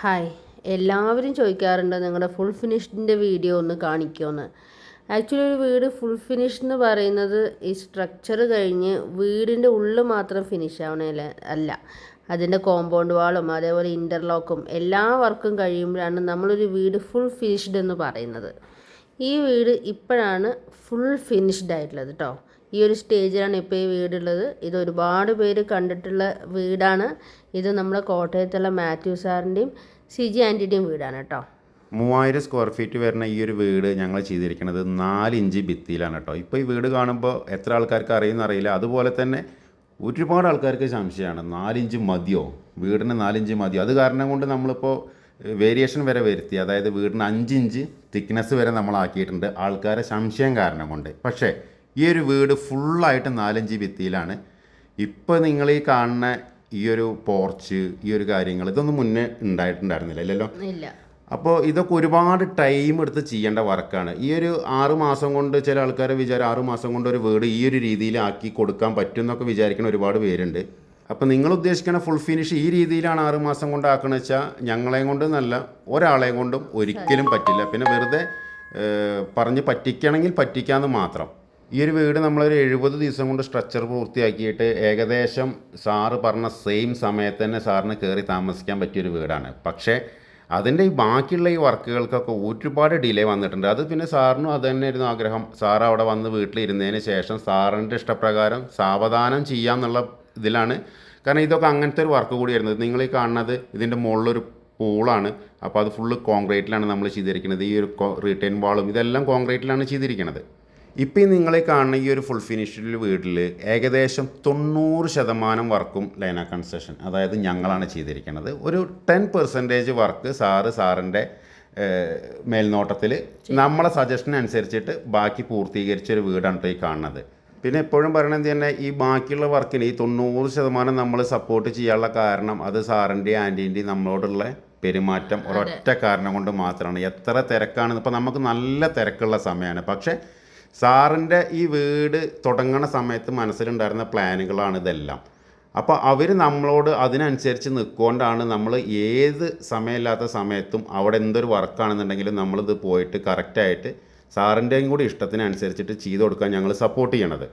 Hi, എല്ലാവരും ചോദിക്കാറുണ്ട് നിങ്ങളുടെ ഫുൾ ഫിനിഷ്ഡിൻ്റെ വീഡിയോ ഒന്ന് കാണിക്കുമോയെന്ന്. ആക്ച്വലി ഒരു വീട് ഫുൾ ഫിനിഷ് എന്ന് പറയുന്നത് ഈ സ്ട്രക്ചർ കഴിഞ്ഞ് വീടിൻ്റെ ഉള്ളിൽ മാത്രം ഫിനിഷ് ആവണേല അല്ല, അതിൻ്റെ കോമ്പൗണ്ട് വാളും അതേപോലെ ഇൻ്റർലോക്കും എല്ലാ വർക്കും കഴിയുമ്പോഴാണ് നമ്മളൊരു വീട് ഫുൾ ഫിനിഷ്ഡ് എന്ന് പറയുന്നത്. ഈ വീട് ഇപ്പോഴാണ് ഫുൾ ഫിനിഷ്ഡ് ആയിട്ടുള്ളത് കേട്ടോ. ഈ ഒരു സ്റ്റേജിലാണ് ഇപ്പോൾ ഈ വീടുള്ളത്. ഇത് ഒരുപാട് പേര് കണ്ടിട്ടുള്ള വീടാണ്. ഇത് നമ്മുടെ കോട്ടയത്തുള്ള മാത്യു സാറിൻ്റെയും സിജി ആൻറ്റിയുടെയും വീടാണ് കേട്ടോ. 3000 സ്ക്വയർ ഫീറ്റ് വരുന്ന ഈ ഒരു വീട് ഞങ്ങൾ ചെയ്തിരിക്കുന്നത് 4 ഇഞ്ച് ഭിത്തിയിലാണ് കേട്ടോ. ഇപ്പോൾ ഈ വീട് കാണുമ്പോൾ എത്ര ആൾക്കാർക്ക് അറിയില്ല. അതുപോലെ തന്നെ ഒരുപാട് ആൾക്കാർക്ക് സംശയമാണ്, 4 ഇഞ്ച് മതിയോ, വീടിന് 4 ഇഞ്ച് മതിയോ. അത് കാരണം കൊണ്ട് നമ്മളിപ്പോൾ വേരിയേഷൻ വരെ വരുത്തി, അതായത് വീടിന് 5 ഇഞ്ച് തിക്നെസ് വരെ നമ്മളാക്കിയിട്ടുണ്ട് ആൾക്കാരെ സംശയം കാരണം കൊണ്ട്. പക്ഷേ ഈ ഒരു വീട് ഫുള്ളായിട്ട് 4 ഇഞ്ച് ഭിത്തിയിലാണ്. ഇപ്പോൾ നിങ്ങൾ ഈ കാണുന്ന ഈ ഒരു പോർച്ച്, ഈ ഒരു കാര്യങ്ങൾ ഇതൊന്നും മുന്നേ ഉണ്ടായിട്ടുണ്ടായിരുന്നില്ല, ഇല്ലല്ലോ. ഇല്ല. അപ്പോൾ ഇതൊക്കെ ഒരുപാട് ടൈം എടുത്ത് ചെയ്യേണ്ട വർക്കാണ്. ഈ ഒരു 6 മാസം കൊണ്ട് ചില ആൾക്കാരെ വിചാരം 6 മാസം കൊണ്ട് ഒരു വീട് ഈ ഒരു രീതിയിലാക്കി കൊടുക്കാൻ പറ്റും എന്നൊക്കെ വിചാരിക്കുന്ന ഒരുപാട് പേരുണ്ട്. അപ്പോൾ നിങ്ങൾ ഉദ്ദേശിക്കുന്ന ഫുൾ ഫിനിഷ് ഈ രീതിയിലാണ് 6 മാസം കൊണ്ട് ആക്കണമെന്ന് വെച്ചാൽ ഞങ്ങളെയും കൊണ്ട് നല്ല ഒരാളെയും കൊണ്ടും ഒരിക്കലും പറ്റില്ല. പിന്നെ വെറുതെ പറഞ്ഞ് പറ്റിക്കണമെങ്കിൽ പറ്റിക്കാമെന്ന് മാത്രം. ഈ ഒരു വീട് നമ്മളൊരു 70 ദിവസം കൊണ്ട് സ്ട്രക്ചർ പൂർത്തിയാക്കിയിട്ട് ഏകദേശം സാറ് പറഞ്ഞ സെയിം സമയത്ത് തന്നെ സാറിന് കയറി താമസിക്കാൻ പറ്റിയൊരു വീടാണ്. പക്ഷേ അതിൻ്റെ ഈ ബാക്കിയുള്ള ഈ വർക്കുകൾക്കൊക്കെ ഒരുപാട് ഡിലേ വന്നിട്ടുണ്ട്. അത് പിന്നെ സാറിനും അത് തന്നെയായിരുന്നു ആഗ്രഹം. സാർ അവിടെ വന്ന് വീട്ടിലിരുന്നതിന് ശേഷം സാറിൻ്റെ ഇഷ്ടപ്രകാരം സാവധാനം ചെയ്യാമെന്നുള്ള ഇതിലാണ്. കാരണം ഇതൊക്കെ അങ്ങനത്തെ ഒരു വർക്ക് കൂടിയായിരുന്നു. നിങ്ങൾ ഈ കാണുന്നത് ഇതിൻ്റെ മുകളിലൊരു പൂളാണ്. അപ്പോൾ അത് ഫുള്ള് കോൺക്രീറ്റിലാണ് നമ്മൾ ചെയ്തിരിക്കുന്നത്. ഈ ഒരു റിട്ടേൺ വാളും ഇതെല്ലാം കോൺക്രീറ്റിലാണ് ചെയ്തിരിക്കുന്നത്. ഇപ്പം നിങ്ങൾ കാണുന്ന ഈ ഒരു ഫുൾ ഫിനിഷ്ഡ് വീട്ടിൽ ഏകദേശം 90% വർക്കും ലൈന കൺസ്ട്രക്ഷൻ, അതായത് ഞങ്ങളാണ് ചെയ്തിരിക്കുന്നത്. ഒരു 10% വർക്ക് സാറിൻ്റെ മേൽനോട്ടത്തിൽ നമ്മളെ സജഷൻ അനുസരിച്ചിട്ട് ബാക്കി പൂർത്തീകരിച്ചൊരു വീടാണ് ഈ കാണുന്നത്. പിന്നെ എപ്പോഴും പറയണത് തന്നെ ഈ ബാക്കിയുള്ള വർക്കിന് ഈ 90% നമ്മൾ സപ്പോർട്ട് ചെയ്യാനുള്ള കാരണം അത് സാറിൻ്റെയും ആൻറ്റീൻ്റെയും നമ്മളോടുള്ള പെരുമാറ്റം ഒരൊറ്റ കാരണം കൊണ്ട് മാത്രമാണ്. എത്ര തിരക്കാണ്, ഇപ്പോൾ നമുക്ക് നല്ല തിരക്കുള്ള സമയമാണ്. പക്ഷേ സാറിൻ്റെ ഈ വീട് തുടങ്ങുന്ന സമയത്ത് മനസ്സിലുണ്ടായിരുന്ന പ്ലാനുകളാണ് ഇതെല്ലാം. അപ്പോൾ അവർ നമ്മളോട് അതിനനുസരിച്ച് നിൽക്കൊണ്ടാണ് നമ്മൾ ഏത് സമയമില്ലാത്ത സമയത്തും അവിടെ എന്തൊരു വർക്കാണെന്നുണ്ടെങ്കിലും നമ്മളിത് പോയിട്ട് കറക്റ്റായിട്ട് സാറിൻ്റെയും കൂടി ഇഷ്ടത്തിനനുസരിച്ചിട്ട് ചെയ്ത് കൊടുക്കാൻ ഞങ്ങൾ സപ്പോർട്ട് ചെയ്യണത്.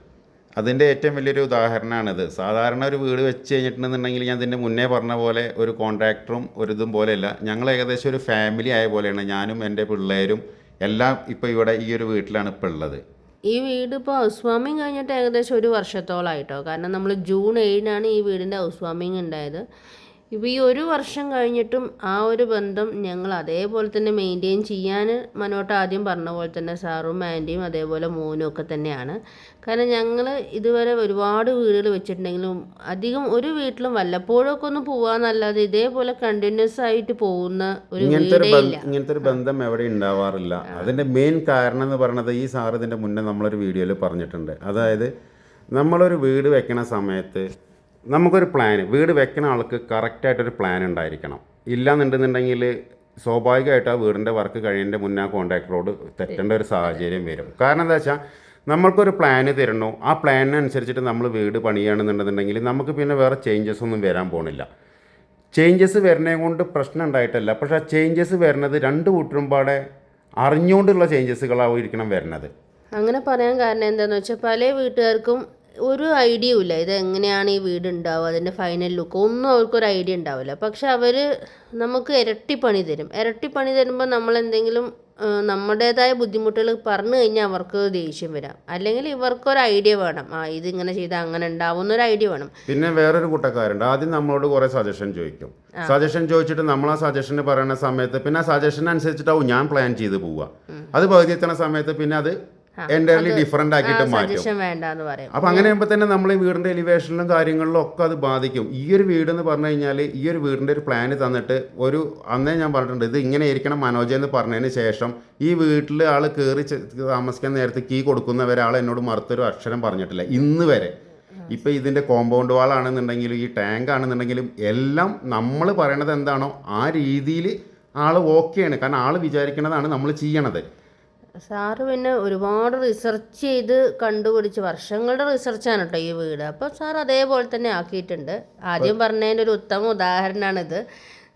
അതിൻ്റെ ഏറ്റവും വലിയൊരു ഉദാഹരണമാണിത്. സാധാരണ ഒരു വീട് വെച്ച് കഴിഞ്ഞിട്ടുണ്ടെന്നുണ്ടെങ്കിൽ ഞാൻ ഇതിൻ്റെ മുന്നേ പറഞ്ഞ പോലെ ഒരു കോൺട്രാക്ടറും ഒരു ഇതും പോലെയല്ല. ഞങ്ങൾ ഏകദേശം ഒരു ഫാമിലി ആയ പോലെയാണ്. ഞാനും എൻ്റെ പിള്ളേരും എല്ലാം ഇപ്പോൾ ഇവിടെ ഈ ഒരു വീട്ടിലാണ് ഇപ്പോൾ ഉള്ളത്. ഈ വീട് ഇപ്പോൾ ഹൗസ് വാമിങ് കഴിഞ്ഞിട്ട് ഏകദേശം 1 വർഷത്തോളമായിട്ടോ. കാരണം നമ്മൾ ജൂൺ 7-നാണ് ഈ വീടിൻ്റെ ഹൗസ് വാമിങ് ഉണ്ടായത്. ഇപ്പോൾ ഈ 1 വർഷം കഴിഞ്ഞിട്ടും ആ ഒരു ബന്ധം ഞങ്ങൾ അതേപോലെ തന്നെ മെയിൻറ്റെയിൻ ചെയ്യാൻ മനോട്ട് ആദ്യം പറഞ്ഞ പോലെ തന്നെ സാറും ആൻറ്റിയും അതേപോലെ മോനും ഒക്കെ തന്നെയാണ്. കാരണം ഞങ്ങൾ ഇതുവരെ ഒരുപാട് വീടുകൾ വെച്ചിട്ടുണ്ടെങ്കിലും അധികം ഒരു വീട്ടിലും വല്ലപ്പോഴൊക്കെ ഒന്ന് പോകാന്നല്ലാതെ ഇതേപോലെ കണ്ടിന്യൂസ് ആയിട്ട് പോകുന്ന ഒരു ഇങ്ങനത്തെ ഒരു ബന്ധം എവിടെ ഉണ്ടാവാറില്ല. അതിൻ്റെ മെയിൻ കാരണം എന്ന് പറയുന്നത് ഈ സാർ ഇതിൻ്റെ മുന്നേ നമ്മളൊരു വീഡിയോയിൽ പറഞ്ഞിട്ടുണ്ട്. അതായത് നമ്മളൊരു വീട് വെക്കണ സമയത്ത് നമുക്കൊരു വീട് വെക്കുന്ന ആൾക്ക് കറക്റ്റായിട്ടൊരു പ്ലാൻ ഉണ്ടായിരിക്കണം. ഇല്ലയെന്നുണ്ടെന്നുണ്ടെങ്കിൽ സ്വാഭാവികമായിട്ട് ആ വീടിൻ്റെ വർക്ക് കഴിയുന്നതിൻ്റെ മുന്നേ ആ കോൺട്രാക്ടറോട് തെറ്റേണ്ട ഒരു സാഹചര്യം വരും. കാരണം എന്താ വെച്ചാൽ നമ്മൾക്കൊരു പ്ലാന് തരണു, ആ പ്ലാനിനനുസരിച്ചിട്ട് നമ്മൾ വീട് പണിയുകയാണെന്നുണ്ടെന്നുണ്ടെങ്കിൽ നമുക്ക് പിന്നെ വേറെ ചേഞ്ചസ് ഒന്നും വരാൻ പോണില്ല. ചേഞ്ചസ് വരുന്നതിനെ കൊണ്ട് പ്രശ്നം ഉണ്ടായിട്ടല്ല, പക്ഷേ ആ ചേഞ്ചസ് വരുന്നത് 2 കൂട്ടരും പാടെ അറിഞ്ഞുകൊണ്ടുള്ള ചേഞ്ചസുകളായിരിക്കണം വരുന്നത്. അങ്ങനെ പറയാൻ കാരണം എന്താണെന്ന് വെച്ചാൽ പല വീട്ടുകാർക്കും ഒരു ഐഡിയ ഇല്ല ഇത് എങ്ങനെയാണ് ഈ വീട് ഉണ്ടാവുക, അതിൻ്റെ ഫൈനൽ ലുക്ക് ഒന്നും അവർക്കൊരു ഐഡിയ ഉണ്ടാവില്ല. പക്ഷെ അവർ നമുക്ക് ഇരട്ടിപ്പണി തരും. ഇരട്ടിപ്പണി തരുമ്പോൾ നമ്മളെന്തെങ്കിലും നമ്മുടേതായ ബുദ്ധിമുട്ടുകൾ പറഞ്ഞു കഴിഞ്ഞാൽ അവർക്ക് ദേഷ്യം വരാം. അല്ലെങ്കിൽ ഇവർക്കൊരു ഐഡിയ വേണം, ഇതിങ്ങനെ ചെയ്താൽ അങ്ങനെ ഉണ്ടാവും എന്നൊരു ഐഡിയ വേണം. പിന്നെ വേറൊരു കൂട്ടക്കാരുണ്ട്, ആദ്യം നമ്മളോട് കുറേ സജഷൻ ചോദിക്കും. സജഷൻ ചോദിച്ചിട്ട് നമ്മൾ ആ സജഷന് പറയുന്ന സമയത്ത് പിന്നെ ആ സജഷൻ അനുസരിച്ചിട്ടാവും ഞാൻ പ്ലാൻ ചെയ്ത് പോവുക. അത് പകുതി എത്തുന്ന സമയത്ത് പിന്നെ അത് എൻ്റയർലി ഡിഫറെൻ്റ് ആക്കിയിട്ട് മാറ്റും. അപ്പം അങ്ങനെ ആകുമ്പോൾ തന്നെ നമ്മൾ ഈ വീടിൻ്റെ എലിവേഷനിലും കാര്യങ്ങളിലും ഒക്കെ അത് ബാധിക്കും. ഈ ഒരു വീടെന്ന് പറഞ്ഞു കഴിഞ്ഞാൽ ഈ ഒരു വീടിൻ്റെ ഒരു പ്ലാന് തന്നിട്ട് അന്നേ ഞാൻ പറഞ്ഞിട്ടുണ്ട് ഇത് ഇങ്ങനെ ഇരിക്കണം മനോജ് എന്ന് പറഞ്ഞതിന് ശേഷം ഈ വീട്ടിൽ ആൾ കയറി താമസിക്കാൻ നേരത്തെ കീ കൊടുക്കുന്നവരെ ആൾ എന്നോട് മറുത്തൊരു അക്ഷരം പറഞ്ഞിട്ടില്ല ഇന്ന് വരെ. ഇപ്പോൾ ഇതിൻ്റെ കോമ്പൗണ്ട് വാളാണെന്നുണ്ടെങ്കിലും ഈ ടാങ്ക് ആണെന്നുണ്ടെങ്കിലും എല്ലാം നമ്മൾ പറയണത് എന്താണോ ആ രീതിയിൽ ആൾ ഓക്കെയാണ്. കാരണം ആൾ വിചാരിക്കുന്നതാണ് നമ്മൾ ചെയ്യണത്. സാറ് പിന്നെ ഒരുപാട് റിസർച്ച് ചെയ്ത് കണ്ടുപിടിച്ച് വർഷങ്ങളുടെ റിസർച്ചാണ് കേട്ടോ ഈ വീട്. അപ്പോൾ സാർ അതേപോലെ തന്നെ ആക്കിയിട്ടുണ്ട്. ആദ്യം പറഞ്ഞതിൻ്റെ ഒരു ഉത്തമ ഉദാഹരണമാണിത്.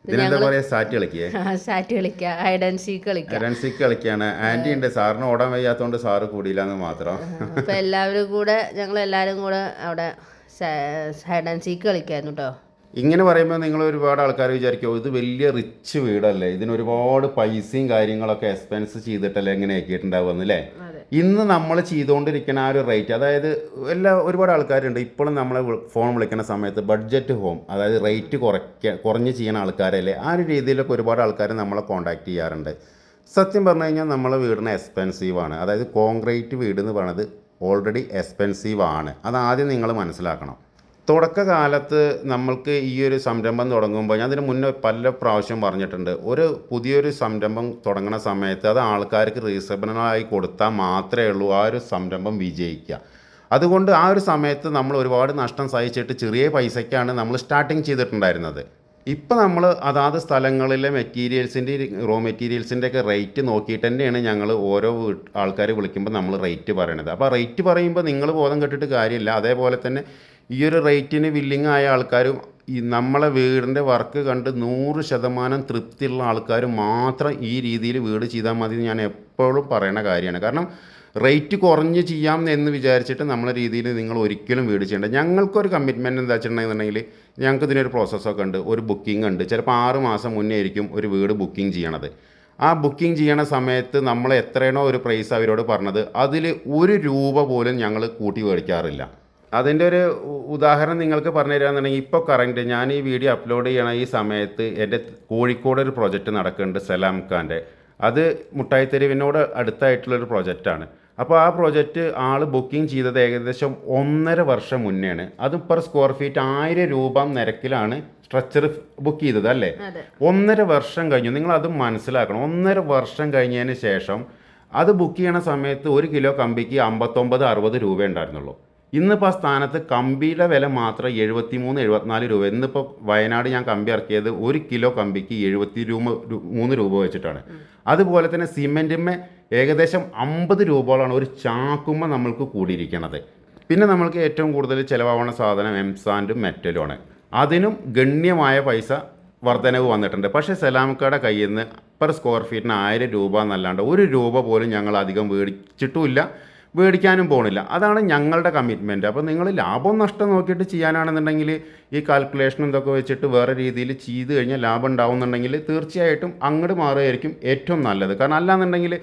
ഇതിനെന്താ പറയാ, സാറ്റ് കളിക്കേ, സാറ്റ് കളിക്കുക, ഹൈഡ് ആൻഡ് സീക്ക് കളിക്കുക. ഹൈഡ് ആൻഡ് സീക്ക് കളിക്കുകയാണ്. ആൻറ്റി ഉണ്ട്, സാറിന് ഓടാൻ വയ്യാത്തതുകൊണ്ട് സാറ് കൂടിയില്ല എന്ന് മാത്രം. അപ്പം എല്ലാവരും കൂടെ ഞങ്ങളെല്ലാവരും കൂടെ അവിടെ ഹൈഡ് ആൻഡ് സീക്ക് കളിക്കായിരുന്നു കേട്ടോ. ഇങ്ങനെ പറയുമ്പോൾ നിങ്ങൾ ഒരുപാട് ആൾക്കാർ വിചാരിക്കും ഇത് വലിയ റിച്ച് വീടല്ലേ, ഇതിന് ഒരുപാട് പൈസയും കാര്യങ്ങളൊക്കെ എക്സ്പെൻസ് ചെയ്തിട്ടല്ലേ എങ്ങനെ ആക്കിയിട്ടുണ്ടാവുമെന്നല്ലേ. ഇന്ന് നമ്മൾ ചെയ്തുകൊണ്ടിരിക്കുന്ന ആ ഒരു റേറ്റ്, അതായത് ഒരുപാട് ആൾക്കാരുണ്ട് ഇപ്പോഴും നമ്മളെ ഫോൺ വിളിക്കുന്ന സമയത്ത് ബഡ്ജറ്റ് ഹോം, അതായത് റേറ്റ് കുറഞ്ഞ് ചെയ്യുന്ന ആൾക്കാരല്ലേ, ആ ഒരു രീതിയിലൊക്കെ ഒരുപാട് ആൾക്കാർ നമ്മളെ കോൺടാക്ട് ചെയ്യാറുണ്ട്. സത്യം പറഞ്ഞു കഴിഞ്ഞാൽ നമ്മളെ വീടിന് എക്സ്പെൻസീവാണ്. അതായത് കോൺക്രീറ്റ് വീട് എന്ന് പറയുന്നത് ഓൾറെഡി എക്സ്പെൻസീവാണ്. അതാദ്യം നിങ്ങൾ മനസ്സിലാക്കണം. തുടക്കകാലത്ത് നമ്മൾക്ക് ഈ ഒരു സംരംഭം തുടങ്ങുമ്പോൾ, ഞാൻ അതിന് മുന്നേ പല പ്രാവശ്യം പറഞ്ഞിട്ടുണ്ട്, ഒരു പുതിയൊരു സംരംഭം തുടങ്ങുന്ന സമയത്ത് അത് ആൾക്കാർക്ക് റീസണബിളായി കൊടുത്താൽ മാത്രമേ ഉള്ളൂ ആ ഒരു സംരംഭം വിജയിക്കുക. അതുകൊണ്ട് ആ ഒരു സമയത്ത് നമ്മൾ ഒരുപാട് നഷ്ടം സഹിച്ചിട്ട് ചെറിയ പൈസയ്ക്കാണ് നമ്മൾ സ്റ്റാർട്ടിങ് ചെയ്തിട്ടുണ്ടായിരുന്നത്. ഇപ്പം നമ്മൾ അതാത് സ്ഥലങ്ങളിലെ റോ മെറ്റീരിയൽസിൻ്റെ ഒക്കെ റേറ്റ് നോക്കിയിട്ട് തന്നെയാണ് ഞങ്ങൾ ഓരോ ആൾക്കാർ വിളിക്കുമ്പോൾ നമ്മൾ റേറ്റ് പറയണത്. അപ്പോൾ റേറ്റ് പറയുമ്പോൾ നിങ്ങൾ ബോധം കെട്ടിട്ട് കാര്യമില്ല. അതേപോലെ തന്നെ ഈ ഒരു റേറ്റിന് വില്ലിങ് ആയ ആൾക്കാരും ഈ നമ്മളെ വീടിൻ്റെ വർക്ക് കണ്ട് 100% തൃപ്തിയുള്ള ആൾക്കാർ മാത്രം ഈ രീതിയിൽ വീട് ചെയ്താൽ മതി എന്ന് ഞാൻ എപ്പോഴും പറയുന്ന കാര്യമാണ്. കാരണം റേറ്റ് കുറഞ്ഞ് ചെയ്യാം എന്ന് വിചാരിച്ചിട്ട് നമ്മളെ രീതിയിൽ നിങ്ങൾ ഒരിക്കലും വീട് ചെയ്യേണ്ട. ഞങ്ങൾക്കൊരു കമ്മിറ്റ്മെൻറ്റ് എന്താ വെച്ചിട്ടുണ്ടെന്നുണ്ടെങ്കിൽ, ഞങ്ങൾക്ക് ഇതിനൊരു പ്രോസസ്സൊക്കെ ഉണ്ട്, ഒരു ബുക്കിംഗ് ഉണ്ട്. ചിലപ്പോൾ 6 മാസം മുന്നേ ആയിരിക്കും ഒരു വീട് ബുക്കിംഗ് ചെയ്യണത്. ആ ബുക്കിംഗ് ചെയ്യണ സമയത്ത് നമ്മൾ എത്രയാണോ ഒരു പ്രൈസ് അവരോട് പറഞ്ഞത്, അതിൽ 1 രൂപ പോലും ഞങ്ങൾ കൂട്ടി മേടിക്കാറില്ല. അതിൻ്റെ ഒരു ഉദാഹരണം നിങ്ങൾക്ക് പറഞ്ഞു തരാമെന്നുണ്ടെങ്കിൽ, ഇപ്പോൾ കറൻറ്റ് ഞാൻ ഈ വീഡിയോ അപ്ലോഡ് ചെയ്യണ ഈ സമയത്ത് എൻ്റെ കോഴിക്കോട് ഒരു പ്രൊജക്റ്റ് നടക്കുന്നുണ്ട്, സലാം ഖാൻ്റെ. അത് മുട്ടായി തെരുവിനോട് അടുത്തായിട്ടുള്ളൊരു പ്രൊജക്റ്റാണ്. അപ്പോൾ ആ പ്രൊജക്റ്റ് ആൾ ബുക്കിംഗ് ചെയ്തത് ഏകദേശം 1.5 വർഷം മുന്നെയാണ്. അതും പെർ സ്ക്വയർ ഫീറ്റ് 1000 രൂപ നിരക്കിലാണ് സ്ട്രക്ചർ ബുക്ക് ചെയ്തത് അല്ലേ. 1.5 വർഷം കഴിഞ്ഞു. നിങ്ങളത് മനസ്സിലാക്കണം. 1.5 വർഷം കഴിഞ്ഞതിന് ശേഷം അത് ബുക്ക് ചെയ്യണ സമയത്ത് 1 കിലോ കമ്പിക്ക് 59-60 രൂപ ഉണ്ടായിരുന്നുള്ളൂ. ഇന്നിപ്പോൾ ആ സ്ഥാനത്ത് കമ്പിയുടെ വില മാത്രം 73-74 രൂപ. ഇന്നിപ്പോൾ വയനാട് ഞാൻ കമ്പി ഇറക്കിയത് 1 കിലോ കമ്പിക്ക് 73 രൂപ വെച്ചിട്ടാണ്. അതുപോലെ തന്നെ സിമെൻറ്റിന്മേ ഏകദേശം 50 രൂപയോളാണ് ഒരു ചാക്കുമ്പോൾ നമ്മൾക്ക് കൂടിയിരിക്കണത്. പിന്നെ നമ്മൾക്ക് ഏറ്റവും കൂടുതൽ ചിലവാകുന്ന സാധനം എംസാൻഡും മെറ്റലുമാണ്. അതിനും ഗണ്യമായ പൈസ വർധനവ് വന്നിട്ടുണ്ട്. പക്ഷേ സലാമക്കയുടെ കയ്യിൽ നിന്ന് പെർ സ്ക്വയർ ഫീറ്റിന് 1000 രൂപ എന്നല്ലാണ്ട് 1 രൂപ പോലും ഞങ്ങൾ അധികം മേടിച്ചിട്ടുമില്ല, മേടിക്കാനും പോകണില്ല. അതാണ് ഞങ്ങളുടെ കമ്മിറ്റ്മെൻറ്റ്. അപ്പോൾ നിങ്ങൾ ലാഭം നഷ്ടം നോക്കിയിട്ട് ചെയ്യാനാണെന്നുണ്ടെങ്കിൽ ഈ കാൽക്കുലേഷൻ ഇതൊക്കെ വെച്ചിട്ട് വേറെ രീതിയിൽ ചെയ്ത് കഴിഞ്ഞാൽ ലാഭം ഉണ്ടാവുന്നുണ്ടെങ്കിൽ തീർച്ചയായിട്ടും അങ്ങോട്ട് മാറുകയായിരിക്കും ഏറ്റവും നല്ലത്. കാരണം അല്ലാന്നുണ്ടെങ്കിൽ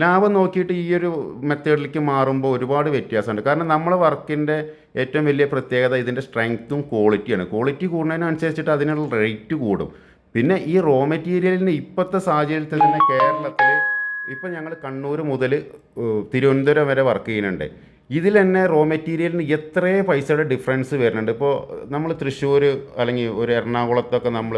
ലാഭം നോക്കിയിട്ട് ഈ ഒരു മെത്തേഡിലേക്ക് മാറുമ്പോൾ ഒരുപാട് വ്യത്യാസമുണ്ട്. കാരണം നമ്മളെ വർക്കിൻ്റെ ഏറ്റവും വലിയ പ്രത്യേകത ഇതിൻ്റെ സ്ട്രെങ്ത്തും ക്വാളിറ്റിയാണ്. ക്വാളിറ്റി കൂടുന്നതിനനുസരിച്ചിട്ട് അതിനുള്ള റേറ്റ് കൂടും. പിന്നെ ഈ റോ മെറ്റീരിയലിന് ഇപ്പോഴത്തെ സാഹചര്യത്തിൽ തന്നെ കേരളത്തിൽ ഇപ്പം ഞങ്ങൾ കണ്ണൂർ മുതൽ തിരുവനന്തപുരം വരെ വർക്ക് ചെയ്യുന്നുണ്ട്. ഇതിൽ തന്നെ റോ മെറ്റീരിയലിന് എത്രയോ പൈസയുടെ ഡിഫറൻസ് വരുന്നുണ്ട്. ഇപ്പോൾ നമ്മൾ തൃശ്ശൂർ അല്ലെങ്കിൽ ഒരു എറണാകുളത്തൊക്കെ നമ്മൾ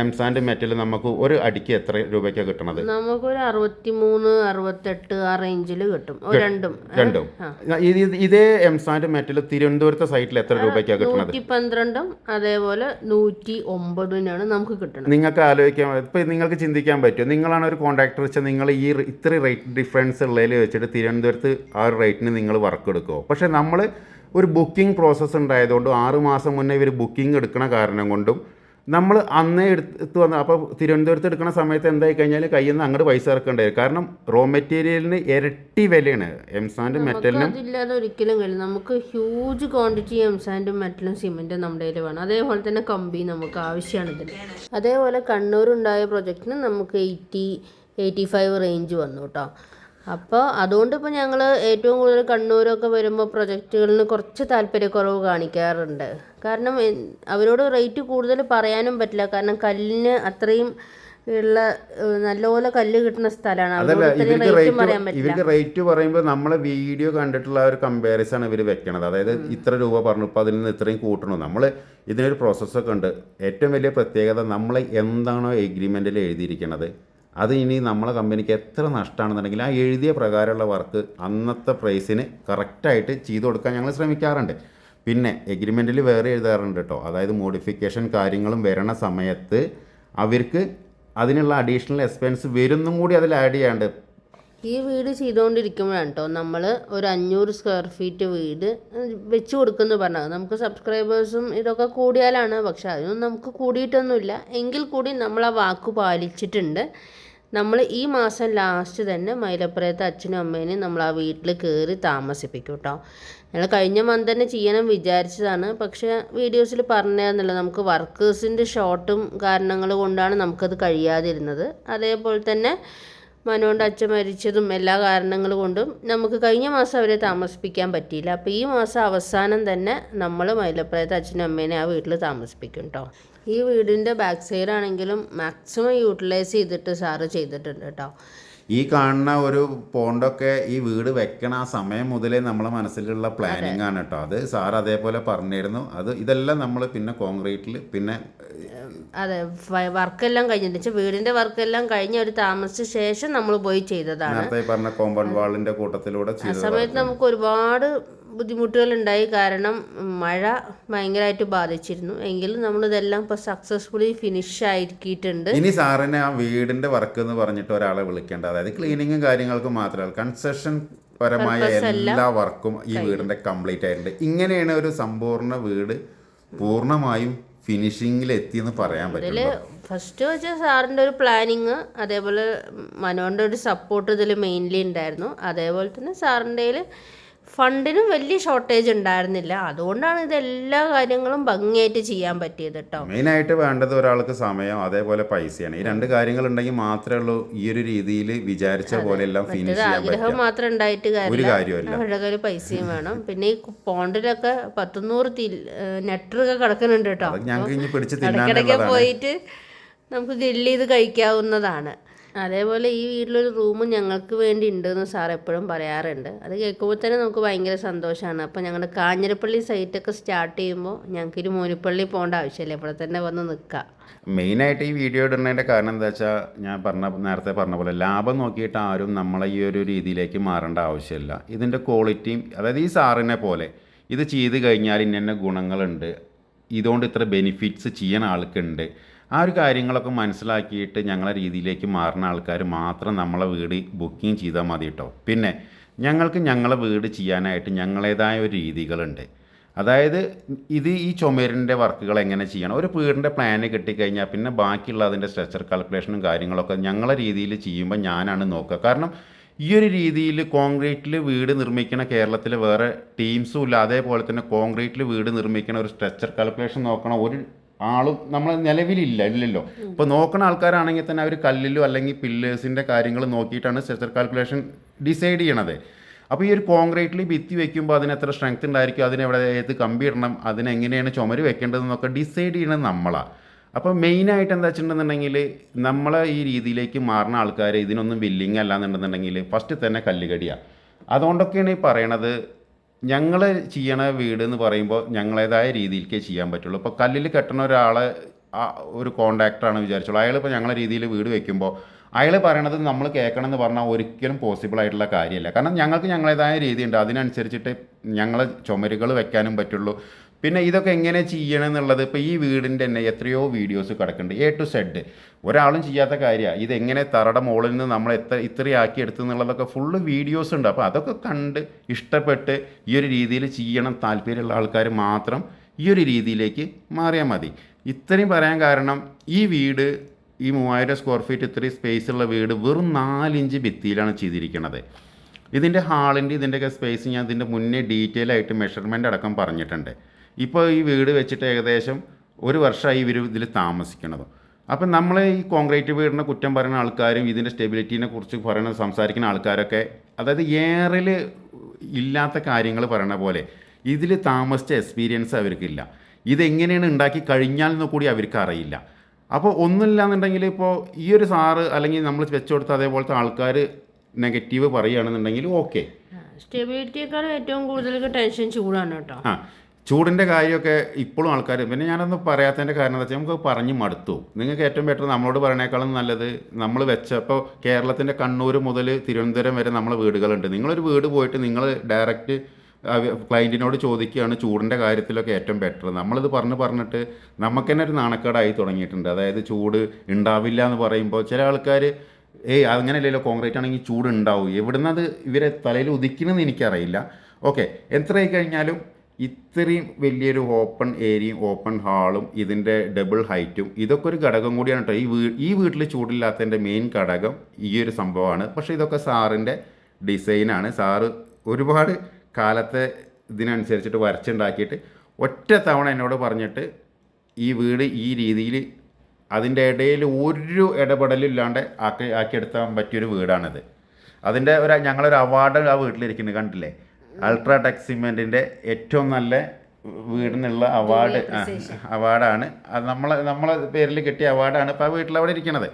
എംസാൻഡ് മെറ്റൽ നമുക്ക് ഒരു അടിക്ക് എത്ര രൂപയ്ക്കാണ് കിട്ടണത്? നമുക്കൊരു 63-68 ആ റേഞ്ചിൽ കിട്ടും. രണ്ടും ഇതേ എംസാൻഡ് മെറ്റൽ തിരുവനന്തപുരത്തെ സൈറ്റിൽ എത്ര രൂപയ്ക്കാണ് കിട്ടുന്നത്? 112 അതേപോലെ 109 നമുക്ക് കിട്ടുന്നത്. നിങ്ങൾക്ക് ആലോചിക്കാൻ, ഇപ്പം നിങ്ങൾക്ക് ചിന്തിക്കാൻ പറ്റും, നിങ്ങളാണ് ഒരു കോൺട്രാക്ടർ വെച്ചാൽ നിങ്ങൾ ഈ ഇത്ര റേറ്റ് ഡിഫറൻസ് ഉള്ളതിൽ വെച്ചിട്ട് തിരുവനന്തപുരത്ത് ആ ഒരു റേറ്റിന് നിങ്ങൾ വർക്ക് എടുക്കുമോ? പക്ഷേ നമ്മൾ ഒരു ബുക്കിംഗ് പ്രോസസ്സ് ഉണ്ടായതുകൊണ്ടും 6 മാസം മുന്നേ ഇവർ ബുക്കിംഗ് എടുക്കണ കാരണം കൊണ്ടും നമ്മൾ അന്നേ എടുത്ത് വന്ന, അപ്പോൾ തിരുവനന്തപുരത്ത് എടുക്കുന്ന സമയത്ത് എന്തായി കഴിഞ്ഞാൽ കയ്യിൽ നിന്ന് അങ്ങോട്ട് പൈസ ഇറക്കേണ്ടി വരും. കാരണം റോ മെറ്റീരിയലിന് ഇരട്ടി വിലയാണ് എംസാൻഡും മെറ്റലിനും. അതില്ലാതെ ഒരിക്കലും കഴിയും. നമുക്ക് ഹ്യൂജ് ക്വാണ്ടിറ്റി എംസാൻഡും മെറ്റലും സിമെൻറ്റും നമ്മുടെ കയ്യിൽ വേണം. അതേപോലെ തന്നെ കമ്പി നമുക്ക് ആവശ്യമാണ് ഇതിന്. അതേപോലെ കണ്ണൂരുണ്ടായ പ്രൊജക്റ്റിന് നമുക്ക് 80-85 റേഞ്ച് വന്നു കേട്ടോ. അപ്പോൾ അതുകൊണ്ട് ഇപ്പോൾ ഞങ്ങൾ ഏറ്റവും കൂടുതൽ കണ്ണൂരൊക്കെ വരുമ്പോൾ പ്രൊജക്റ്റുകളിന് കുറച്ച് താല്പര്യക്കുറവ് കാണിക്കാറുണ്ട്. കാരണം അവരോട് റേറ്റ് കൂടുതൽ പറയാനും പറ്റില്ല. കാരണം കല്ലിന് അത്രയും ഉള്ള നല്ലപോലെ കല്ല് കിട്ടുന്ന സ്ഥലമാണ്. ഇവർക്ക് റേറ്റ് പറയുമ്പോൾ നമ്മളെ വീഡിയോ കണ്ടിട്ടുള്ള ഒരു കമ്പാരിസൺ ഇവർ വെക്കണത്. അതായത് ഇത്ര രൂപ പറഞ്ഞു, ഇപ്പോൾ അതിൽ നിന്ന് ഇത്രയും കൂട്ടണം. നമ്മൾ ഇതിനൊരു പ്രോസസ്സൊക്കെ ഉണ്ട്. ഏറ്റവും വലിയ പ്രത്യേകത, നമ്മൾ എന്താണോ എഗ്രിമെൻറ്റിൽ എഴുതിയിരിക്കുന്നത് അത് ഇനി നമ്മളെ കമ്പനിക്ക് എത്ര നഷ്ടമാണെന്നുണ്ടെങ്കിൽ ആ എഴുതിയ പ്രകാരമുള്ള വർക്ക് അന്നത്തെ പ്രൈസിന് കറക്റ്റായിട്ട് ചെയ്തു കൊടുക്കാൻ ഞങ്ങൾ ശ്രമിക്കാറുണ്ട്. പിന്നെ എഗ്രിമെൻറ്റിൽ വേറെ എഴുതാറുണ്ട് കേട്ടോ. അതായത് മോഡിഫിക്കേഷൻ കാര്യങ്ങളും വരണ സമയത്ത് അവർക്ക് അതിനുള്ള അഡീഷണൽ എക്സ്പെൻസ് വരുന്നും കൂടി അതിൽ ആഡ് ചെയ്യാണ്ട്. ഈ വീട് ചെയ്തുകൊണ്ടിരിക്കുമ്പോഴാണ് കേട്ടോ നമ്മൾ ഒരു 500 സ്ക്വയർ ഫീറ്റ് വീട് വെച്ച് കൊടുക്കുമെന്ന് പറഞ്ഞത്. നമുക്ക് സബ്സ്ക്രൈബേഴ്സും ഇതൊക്കെ കൂടിയാലാണ്, പക്ഷെ അതിനൊന്നും നമുക്ക് കൂടിയിട്ടൊന്നുമില്ല. എങ്കിൽ കൂടി നമ്മൾ ആ വാക്ക് പാലിച്ചിട്ടുണ്ട്. നമ്മൾ ഈ മാസം ലാസ്റ്റ് തന്നെ മൈലപ്പുറത്തെ അച്ഛനും അമ്മേനെയും നമ്മൾ ആ വീട്ടിൽ കയറി താമസിപ്പിക്കും കേട്ടോ. ഞങ്ങൾ കഴിഞ്ഞ മന്ത് തന്നെ ചെയ്യണം വിചാരിച്ചതാണ്, പക്ഷേ വീഡിയോസിൽ പറഞ്ഞതെന്നല്ല, നമുക്ക് വർക്കേഴ്സിൻ്റെ ഷോർട്ടും കാരണങ്ങൾ കൊണ്ടാണ് നമുക്കത് കഴിയാതിരുന്നത്. അതേപോലെ തന്നെ മനുവിൻ്റെ അച്ഛൻ മരിച്ചതും എല്ലാ കാരണങ്ങൾ കൊണ്ടും നമുക്ക് കഴിഞ്ഞ മാസം അവരെ താമസിപ്പിക്കാൻ പറ്റിയില്ല. അപ്പോൾ ഈ മാസം അവസാനം തന്നെ നമ്മൾ മൈലപ്പുറത്തെ അച്ഛനും അമ്മേനെ ആ വീട്ടിൽ താമസിപ്പിക്കും കേട്ടോ. ഈ വീടിൻ്റെ ബാക്ക് സൈഡ് ആണെങ്കിലും മാക്സിമം യൂട്ടിലൈസ് ചെയ്തിട്ട് സാറ് ചെയ്തിട്ടുണ്ട് കേട്ടോ. ഈ കാണുന്ന ഒരു പോണ്ടൊക്കെ ഈ വീട് വെക്കണ ആ സമയം മുതലേ നമ്മളെ മനസ്സിലുള്ള പ്ലാനിങ് ആണ് കേട്ടോ. അത് സാർ അതേപോലെ പറഞ്ഞിരുന്നു. ഇതെല്ലാം നമ്മൾ പിന്നെ കോൺക്രീറ്റിൽ പിന്നെ അതെ വർക്കെല്ലാം കഴിഞ്ഞിട്ട് വീടിൻ്റെ വർക്കെല്ലാം കഴിഞ്ഞ് ഒരു താമസിച്ച ശേഷം നമ്മൾ പോയി ചെയ്തതാണ്. നേരത്തെ പറഞ്ഞ കോമ്പൗണ്ട് വാളിൻ്റെ കൂട്ടത്തിലൂടെ ആ സമയത്ത് നമുക്ക് ഒരുപാട് ബുദ്ധിമുട്ടുകളുണ്ടായി, കാരണം മഴ ഭയങ്കരമായിട്ട് ബാധിച്ചിരുന്നു. എങ്കിലും നമ്മളിതെല്ലാം ഇപ്പോൾ സക്സസ്ഫുള്ളി ഫിനിഷ് ആക്കിയിട്ടുണ്ട്. ഇനി സാറിനെ ആ വീടിൻ്റെ വർക്ക് എന്ന് പറഞ്ഞിട്ട് ഒരാളെ വിളിക്കേണ്ട, അതായത് ക്ലീനിങ്ങും കാര്യങ്ങൾക്കും മാത്രമല്ല കൺസ്ട്രക്ഷൻ പരമായ എല്ലാ വർക്കും ഈ വീടിൻ്റെ കംപ്ലീറ്റ് ആയിട്ടുണ്ട്. ഇങ്ങനെയാണ് ഒരു സമ്പൂർണ്ണ വീട് പൂർണ്ണമായും ഫിനിഷിങ്ങിൽ എത്തിയെന്ന് പറയാൻ പറ്റില്ല. ഫസ്റ്റ് വെച്ചാൽ സാറിൻ്റെ ഒരു പ്ലാനിങ്, അതേപോലെ മനോൻ്റെ ഒരു സപ്പോർട്ട് ഇതിൽ മെയിൻലി ഉണ്ടായിരുന്നു. അതേപോലെ തന്നെ സാറിൻ്റെ ഫണ്ടിനും വലിയ ഷോർട്ടേജ് ഉണ്ടായിരുന്നില്ല. അതുകൊണ്ടാണ് ഇതെല്ലാ കാര്യങ്ങളും ഭംഗിയായിട്ട് ചെയ്യാൻ പറ്റിയത് കേട്ടോ. മെയിനായിട്ട് വേണ്ടത് ഒരാൾക്ക് സമയം, അതേപോലെ പൈസയാണ്. ഈ രണ്ട് കാര്യങ്ങൾ ഉണ്ടെങ്കിൽ മാത്രമേ ഉള്ളൂ ഈ ഒരു രീതിയിൽ വിചാരിച്ച പോലെ എല്ലാം ഫിനിഷ് ചെയ്യാൻ പറ്റും. ആഗ്രഹം മാത്രം ഉണ്ടായിട്ട് കാര്യമില്ല, അവരുടെ കയ്യിൽ പൈസയും വേണം. പിന്നെ ഈ പോണ്ടിലൊക്കെ 100 നെറ്ററൊക്കെ കിടക്കുന്നുണ്ട് കേട്ടോ. ഇടയ്ക്കിടയ്ക്ക് പോയിട്ട് നമുക്ക് ഗ്രില്ല് ചെയ്ത് കഴിക്കാവുന്നതാണ്. അതേപോലെ ഈ വീട്ടിലൊരു റൂമും ഞങ്ങൾക്ക് വേണ്ടി ഉണ്ടെന്ന് സാർ എപ്പോഴും പറയാറുണ്ട്. അത് കേൾക്കുമ്പോൾ തന്നെ നമുക്ക് ഭയങ്കര സന്തോഷമാണ്. അപ്പോൾ ഞങ്ങളുടെ കാഞ്ഞിരപ്പള്ളി സൈറ്റൊക്കെ സ്റ്റാർട്ട് ചെയ്യുമ്പോൾ ഞങ്ങൾക്ക് ഒരു മോനിപ്പള്ളി പോകേണ്ട ആവശ്യമില്ല, ഇവിടെ തന്നെ വന്ന് നിൽക്കാം. മെയിനായിട്ട് ഈ വീഡിയോ ഇടുന്നതിൻ്റെ കാരണം എന്താ വെച്ചാൽ ഞാൻ നേരത്തെ പറഞ്ഞ പോലെ ലാഭം നോക്കിയിട്ട് ആരും നമ്മളെ ഈ ഒരു രീതിയിലേക്ക് മാറേണ്ട ആവശ്യമില്ല. ഇതിൻ്റെ ക്വാളിറ്റിയും, അതായത് ഈ സാറിനെ പോലെ ഇത് ചെയ്ത് കഴിഞ്ഞാൽ ഇന്ന ഗുണങ്ങളുണ്ട്, ഇതുകൊണ്ട് ഇത്ര ബെനിഫിറ്റ്സ് ചെയ്യാൻ ആൾക്കുണ്ട്, ആ ഒരു കാര്യങ്ങളൊക്കെ മനസ്സിലാക്കിയിട്ട് ഞങ്ങളെ രീതിയിലേക്ക് മാറുന്ന ആൾക്കാർ മാത്രം നമ്മളെ വീട് ബുക്കിംഗ് ചെയ്താൽ മതി കേട്ടോ. പിന്നെ ഞങ്ങൾക്ക് ഞങ്ങളെ വീട് ചെയ്യാനായിട്ട് ഞങ്ങളേതായ ഒരു രീതികളുണ്ട്. അതായത് ഈ ചുമരിൻ്റെ വർക്കുകൾ എങ്ങനെ ചെയ്യണം, ഒരു വീടിൻ്റെ പ്ലാന് കിട്ടിക്കഴിഞ്ഞാൽ പിന്നെ ബാക്കിയുള്ള അതിൻ്റെ സ്ട്രക്ചർ കാൽക്കുലേഷനും കാര്യങ്ങളൊക്കെ ഞങ്ങളെ രീതിയിൽ ചെയ്യുമ്പോൾ ഞാനാണ് നോക്കുക. കാരണം ഈ ഒരു രീതിയിൽ കോൺക്രീറ്റിൽ വീട് നിർമ്മിക്കുന്ന കേരളത്തിൽ വേറെ ടീംസും ഇല്ല. അതേപോലെ തന്നെ കോൺക്രീറ്റിൽ വീട് നിർമ്മിക്കുന്ന ഒരു സ്ട്രക്ചർ കാൽക്കുലേഷൻ നോക്കണ ഒരു ആളും നമ്മളെ നിലവിലില്ലല്ലോ. ഇപ്പോൾ നോക്കുന്ന ആൾക്കാരാണെങ്കിൽ തന്നെ അവർ കല്ലിലോ അല്ലെങ്കിൽ പില്ലേഴ്സിൻ്റെ കാര്യങ്ങൾ നോക്കിയിട്ടാണ് സ്ട്രക്ചർ കാൽക്കുലേഷൻ ഡിസൈഡ് ചെയ്യണത്. അപ്പോൾ ഈ ഒരു കോൺക്രീറ്റിൽ ഭിത്തി വെക്കുമ്പോൾ അതിന് എത്ര സ്ട്രെങ്ത് ഉണ്ടായിരിക്കും, അതിനെവിടെ ഏത് കമ്പി ഇടണം, അതിനെങ്ങനെയാണ് ചുമര് വെക്കേണ്ടതെന്നൊക്കെ ഡിസൈഡ് ചെയ്യണത് നമ്മളാണ്. അപ്പോൾ മെയിനായിട്ട് എന്താ വെച്ചിട്ടുണ്ടെന്നുണ്ടെങ്കിൽ നമ്മളെ ഈ രീതിയിലേക്ക് മാറുന്ന ആൾക്കാർ ഇതിനൊന്നും വില്ലിങ് അല്ലാന്നുണ്ടെന്നുണ്ടെങ്കിൽ ഫസ്റ്റ് തന്നെ കല്ലുകടിയാണ്. അതുകൊണ്ടൊക്കെയാണ് ഈ പറയണത് ഞങ്ങൾ ചെയ്യണ വീട് എന്ന് പറയുമ്പോൾ ഞങ്ങളേതായ രീതിയിലേക്കേ ചെയ്യാൻ പറ്റുള്ളൂ. ഇപ്പോൾ കല്ലിൽ കെട്ടണ ഒരാളെ ഒരു കോൺട്രാക്ടറാണ് വിചാരിച്ചോളൂ, അയാളിപ്പോൾ ഞങ്ങളെ രീതിയിൽ വീട് വെക്കുമ്പോൾ അയാൾ പറയണത് നമ്മൾ കേൾക്കണം എന്ന് പറഞ്ഞാൽ ഒരിക്കലും പോസിബിൾ ആയിട്ടുള്ള കാര്യമല്ല. കാരണം ഞങ്ങൾക്ക് ഞങ്ങളേതായ രീതിയുണ്ട്, അതിനനുസരിച്ചിട്ട് ഞങ്ങൾ ചുമരുകൾ വെക്കാനും പറ്റുള്ളൂ. പിന്നെ ഇതൊക്കെ എങ്ങനെ ചെയ്യണം എന്നുള്ളത് ഇപ്പോൾ ഈ വീടിൻ്റെ തന്നെ എത്രയോ വീഡിയോസ് കിടക്കുന്നുണ്ട്, A to Z. ഒരാളും ചെയ്യാത്ത കാര്യമാണ്. ഇതെങ്ങനെ തറയുടെ മുകളിൽ നിന്ന് നമ്മൾ ഇത്രയാക്കി എടുത്തു എന്നുള്ളതൊക്കെ ഫുള്ള് വീഡിയോസ് ഉണ്ട്. അപ്പോൾ അതൊക്കെ കണ്ട് ഇഷ്ടപ്പെട്ട് ഈ ഒരു രീതിയിൽ ചെയ്യണം താല്പര്യമുള്ള ആൾക്കാർ മാത്രം ഈ ഒരു രീതിയിലേക്ക് മാറിയാൽ മതി. ഇത്രയും പറയാൻ കാരണം ഈ വീട് ഈ 3000 സ്ക്വയർ ഫീറ്റ് ഇത്രയും സ്പേസുള്ള വീട് വെറും 4 ഇഞ്ച് ഭിത്തിയിലാണ് ചെയ്തിരിക്കുന്നത്. ഇതിൻ്റെ ഹാളിൻ്റെ ഇതിൻ്റെയൊക്കെ സ്പേസ് ഞാൻ ഇതിൻ്റെ മുന്നേ ഡീറ്റെയിൽ ആയിട്ട് മെഷർമെൻ്റ് അടക്കം പറഞ്ഞിട്ടുണ്ട്. ഇപ്പോൾ ഈ വീട് വെച്ചിട്ട് ഏകദേശം 1 വർഷമായി ഇവർ ഇതിൽ താമസിക്കുന്നത്. അപ്പം നമ്മൾ ഈ കോൺക്രീറ്റ് വീടിനെ കുറ്റം പറയുന്ന ആൾക്കാരും ഇതിൻ്റെ സ്റ്റെബിലിറ്റീനെ കുറിച്ച് സംസാരിക്കുന്ന ആൾക്കാരൊക്കെ, അതായത് ഏറിൽ ഇല്ലാത്ത കാര്യങ്ങൾ പറയണ പോലെ ഇതിൽ താമസിച്ച എക്സ്പീരിയൻസ് അവർക്കില്ല. ഇതെങ്ങനെയാണ് ഉണ്ടാക്കി കഴിഞ്ഞാൽ എന്ന് കൂടി അവർക്ക് അറിയില്ല. അപ്പോൾ ഒന്നുമില്ലാന്നുണ്ടെങ്കിൽ ഇപ്പോൾ ഈ ഒരു സാറ് അല്ലെങ്കിൽ നമ്മൾ വെച്ച് കൊടുത്ത അതേപോലത്തെ ആൾക്കാർ നെഗറ്റീവ് പറയുകയാണെന്നുണ്ടെങ്കിൽ ഓക്കെ. സ്റ്റെബിലിറ്റിയേക്കാളും ഏറ്റവും കൂടുതൽ ടെൻഷൻ ചൂടാണ് കേട്ടോ. ചൂടിൻ്റെ കാര്യമൊക്കെ ഇപ്പോഴും ആൾക്കാർ, പിന്നെ ഞാനൊന്നും പറയാത്തതിൻ്റെ കാരണം എന്താ വെച്ചാൽ നമുക്ക് പറഞ്ഞ് മടുത്തു. നിങ്ങൾക്ക് ഏറ്റവും ബെറ്റർ നമ്മളോട് പറയണേക്കാളും നല്ലത് നമ്മൾ വെച്ചപ്പോൾ കേരളത്തിൻ്റെ കണ്ണൂർ മുതൽ തിരുവനന്തപുരം വരെ നമ്മളെ വീടുകളുണ്ട്. നിങ്ങളൊരു വീട് പോയിട്ട് നിങ്ങൾ ഡയറക്റ്റ് ക്ലയൻറ്റിനോട് ചോദിക്കുകയാണ് ചൂടിൻ്റെ കാര്യത്തിലൊക്കെ ഏറ്റവും ബെറ്റർ. നമ്മളിത് പറഞ്ഞിട്ട് നമുക്ക് തന്നെ ഒരു നാണക്കേടായി തുടങ്ങിയിട്ടുണ്ട്. അതായത് ചൂട് ഉണ്ടാവില്ല എന്ന് പറയുമ്പോൾ ചില ആൾക്കാർ അങ്ങനെയല്ലല്ലോ, കോൺക്രീറ്റ് ആണെങ്കിൽ ചൂടുണ്ടാവും. എവിടുന്ന് അത് ഇവരെ തലയിൽ ഉദിക്കണമെന്ന് എനിക്കറിയില്ല. ഓക്കെ, എത്രയായി കഴിഞ്ഞാലും ഇത്രയും വലിയൊരു ഓപ്പൺ ഏരിയയും ഓപ്പൺ ഹാളും ഇതിൻ്റെ ഡബിൾ ഹൈറ്റും ഇതൊക്കെ ഒരു ഘടകം കൂടിയാണ് കേട്ടോ. ഈ വീട്ടിൽ ചൂടില്ലാത്തതിൻ്റെ മെയിൻ ഘടകം ഈ ഒരു സംഭവമാണ്. പക്ഷേ ഇതൊക്കെ സാറിൻ്റെ ഡിസൈനാണ്. സാറ് ഒരുപാട് കാലത്തെ ഇതിനനുസരിച്ചിട്ട് വരച്ചുണ്ടാക്കിയിട്ട് ഒറ്റ തവണ എന്നോട് പറഞ്ഞിട്ട് ഈ വീട് ഈ രീതിയിൽ അതിൻ്റെ ഇടയിൽ ഒരു ഇടപെടലില്ലാണ്ട് ആക്കിയെടുത്താൻ പറ്റിയൊരു വീടാണിത്. അതിൻ്റെ ഞങ്ങളൊരു അവാർഡ് ആ വീട്ടിലിരിക്കുന്നത് കണ്ടില്ലേ, അൾട്രാടെക് സിമെൻറ്റിൻ്റെ ഏറ്റവും നല്ല വീടിനുള്ള അവാർഡാണ് അത്. നമ്മളെ പേരിൽ കിട്ടിയ അവാർഡാണ് ഇപ്പോൾ ആ വീട്ടിൽ അവിടെ ഇരിക്കുന്നത്.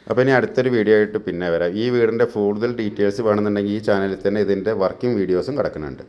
അപ്പോൾ ഇനി അടുത്തൊരു വീഡിയോ ആയിട്ട് പിന്നെ വരാം. ഈ വീടിൻ്റെ കൂടുതൽ ഡീറ്റെയിൽസ് വേണമെന്നുണ്ടെങ്കിൽ ഈ ചാനലിൽ തന്നെ ഇതിൻ്റെ വർക്കിംഗ് വീഡിയോസും കിടക്കുന്നുണ്ട്.